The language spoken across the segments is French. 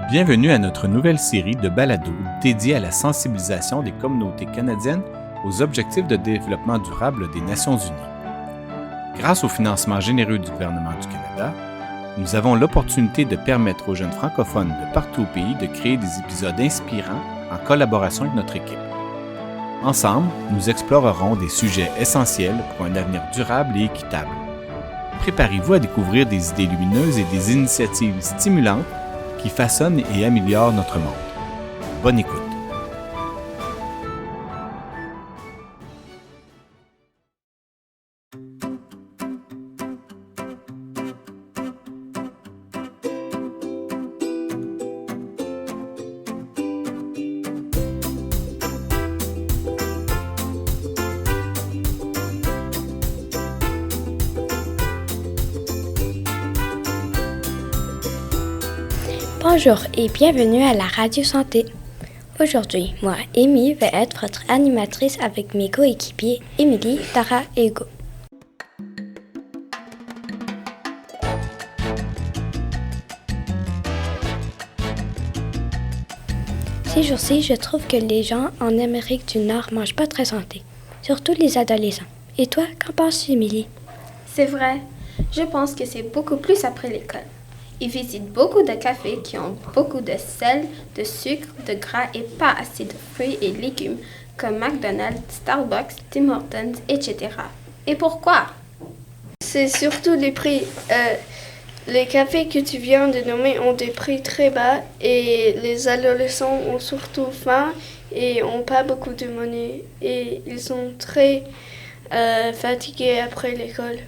Bienvenue à notre nouvelle série de balados dédiée à la sensibilisation des communautés canadiennes aux objectifs de développement durable des Nations unies. Grâce au financement généreux du gouvernement du Canada, nous avons l'opportunité de permettre aux jeunes francophones de partout au pays de créer des épisodes inspirants en collaboration avec notre équipe. Ensemble, nous explorerons des sujets essentiels pour un avenir durable et équitable. Préparez-vous à découvrir des idées lumineuses et des initiatives stimulantes qui façonnent et améliorent notre monde. Bonne écoute! Bonjour et bienvenue à la Radio Santé. Aujourd'hui, moi, Amy, vais être votre animatrice avec mes coéquipiers Émilie, Tara et Hugo. Ces jours-ci, je trouve que les gens en Amérique du Nord mangent pas très santé, surtout les adolescents. Et toi, qu'en penses-tu, Émilie? C'est vrai. Je pense que c'est beaucoup plus après l'école. Ils visitent beaucoup de cafés qui ont beaucoup de sel, de sucre, de gras et pas assez de fruits et légumes comme McDonald's, Starbucks, Tim Hortons, etc. Et pourquoi? C'est surtout les prix. Les cafés que tu viens de nommer ont des prix très bas et les adolescents ont surtout faim et n'ont pas beaucoup de monnaie et ils sont très fatigués après l'école.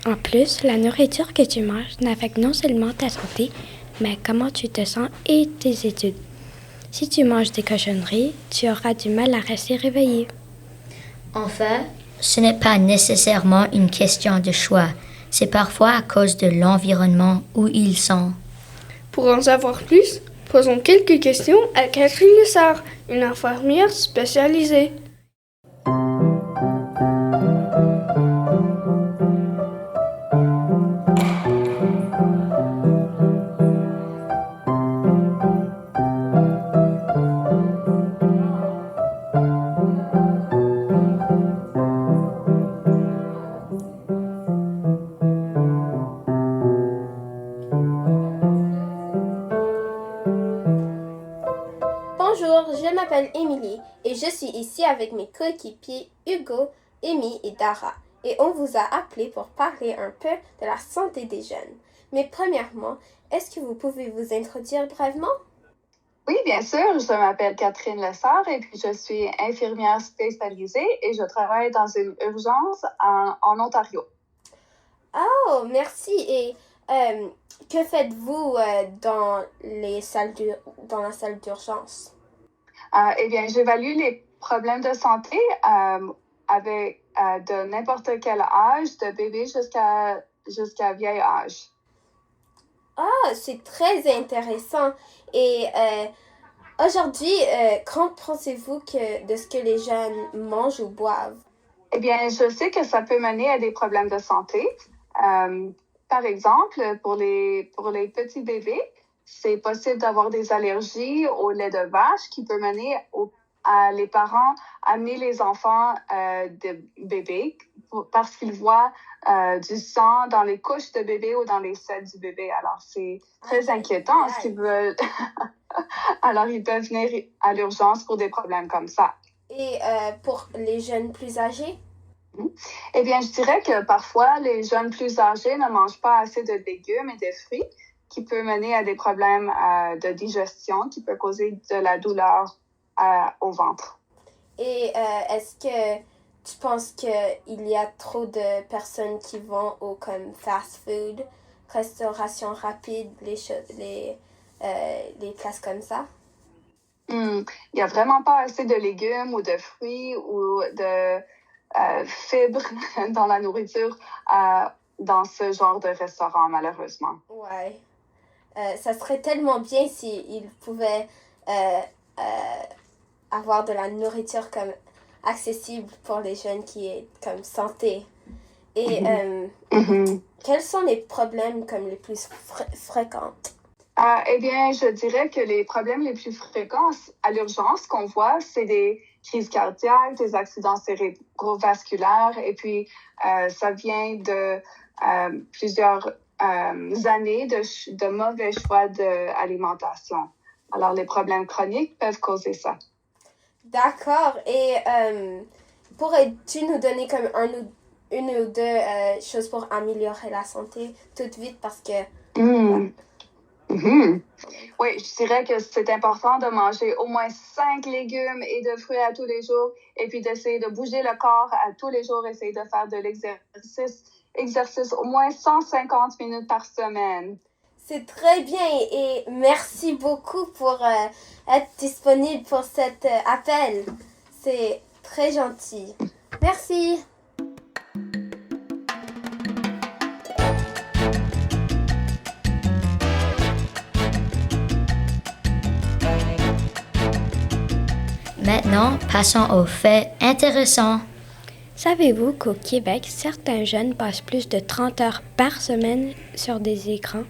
En plus, la nourriture que tu manges n'affecte non seulement ta santé, mais comment tu te sens et tes études. Si tu manges des cochonneries, tu auras du mal à rester réveillé. Enfin, ce n'est pas nécessairement une question de choix. C'est parfois à cause de l'environnement où ils sont. Pour en savoir plus, posons quelques questions à Catherine Lessard, une infirmière spécialisée. Bonjour, je m'appelle Émilie et je suis ici avec mes coéquipiers Hugo, Amy et Dara. Et on vous a appelé pour parler un peu de la santé des jeunes. Mais premièrement, est-ce que vous pouvez vous introduire brièvement? Oui, bien sûr. Je m'appelle Catherine Lessard et puis je suis infirmière spécialisée et je travaille dans une urgence en Ontario. Oh, merci. Et que faites-vous dans la salle d'urgence? Eh bien, j'évalue les problèmes de santé avec de n'importe quel âge, de bébé jusqu'à vieil âge. Ah, c'est très intéressant. Et aujourd'hui, qu'en pensez-vous de ce que les jeunes mangent ou boivent? Eh bien, je sais que ça peut mener à des problèmes de santé. Par exemple, pour les petits bébés, c'est possible d'avoir des allergies au lait de vache qui peut mener à les parents amener les enfants de bébé parce qu'ils voient du sang dans les couches de bébé ou dans les selles du bébé. Alors, c'est très inquiétant ce qu'ils veulent. Alors, ils peuvent venir à l'urgence pour des problèmes comme ça. Et pour les jeunes plus âgés? Eh bien, je dirais que parfois, les jeunes plus âgés ne mangent pas assez de légumes et de fruits, qui peut mener à des problèmes de digestion, qui peut causer de la douleur au ventre. Et est-ce que tu penses qu'il y a trop de personnes qui vont au comme fast food, restauration rapide, les places comme ça? Il n'y a vraiment pas assez de légumes ou de fruits ou de fibres dans la nourriture dans ce genre de restaurant, malheureusement. Ouais. Ça serait tellement bien s'ils pouvaient avoir de la nourriture comme accessible pour les jeunes qui est comme santé. Et quels sont les problèmes comme les plus fréquents? Eh bien, je dirais que les problèmes les plus fréquents à l'urgence qu'on voit, c'est des crises cardiaques, des accidents cérébrovasculaires, et puis ça vient de plusieurs années de mauvais choix d'alimentation. Alors, les problèmes chroniques peuvent causer ça. D'accord. Et pourrais-tu nous donner comme une ou deux choses pour améliorer la santé tout de suite parce que... Oui, je dirais que c'est important de manger au moins 5 légumes et de fruits à tous les jours et puis d'essayer de bouger le corps à tous les jours, essayer de faire de l'exercice au moins 150 minutes par semaine. C'est très bien et merci beaucoup pour être disponible pour cet appel. C'est très gentil. Merci. Maintenant, passons aux faits intéressants. Savez-vous qu'au Québec, certains jeunes passent plus de 30 heures par semaine sur des écrans?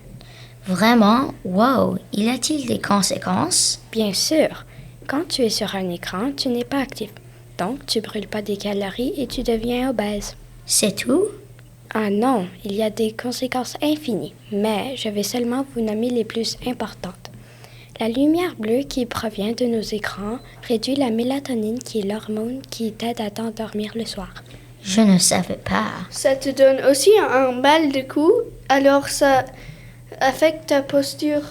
Vraiment? Wow! Y a-t-il des conséquences? Bien sûr. Quand tu es sur un écran, tu n'es pas actif. Donc, tu brûles pas des calories et tu deviens obèse. C'est tout? Ah non, il y a des conséquences infinies, mais je vais seulement vous nommer les plus importantes. La lumière bleue qui provient de nos écrans réduit la mélatonine qui est l'hormone qui t'aide à t'endormir le soir. Je ne savais pas. Ça te donne aussi un mal de cou, alors ça affecte ta posture.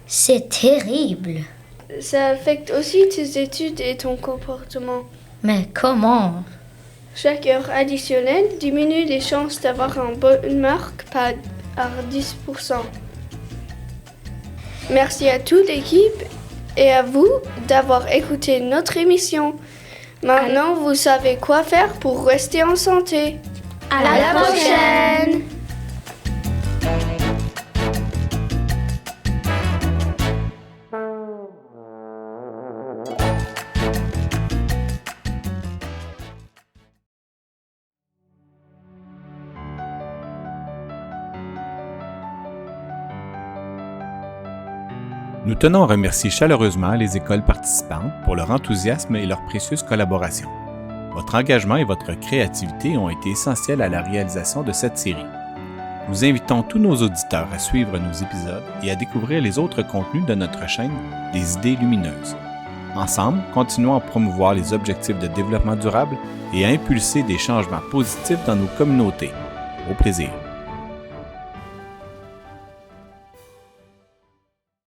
C'est terrible. Ça affecte aussi tes études et ton comportement. Mais comment? Chaque heure additionnelle diminue les chances d'avoir une bonne marque par 10%. Merci à toute l'équipe et à vous d'avoir écouté notre émission. Maintenant, vous savez quoi faire pour rester en santé. À la prochaine! Nous tenons à remercier chaleureusement les écoles participantes pour leur enthousiasme et leur précieuse collaboration. Votre engagement et votre créativité ont été essentiels à la réalisation de cette série. Nous invitons tous nos auditeurs à suivre nos épisodes et à découvrir les autres contenus de notre chaîne Les Idées Lumineuses. Ensemble, continuons à promouvoir les objectifs de développement durable et à impulser des changements positifs dans nos communautés. Au plaisir!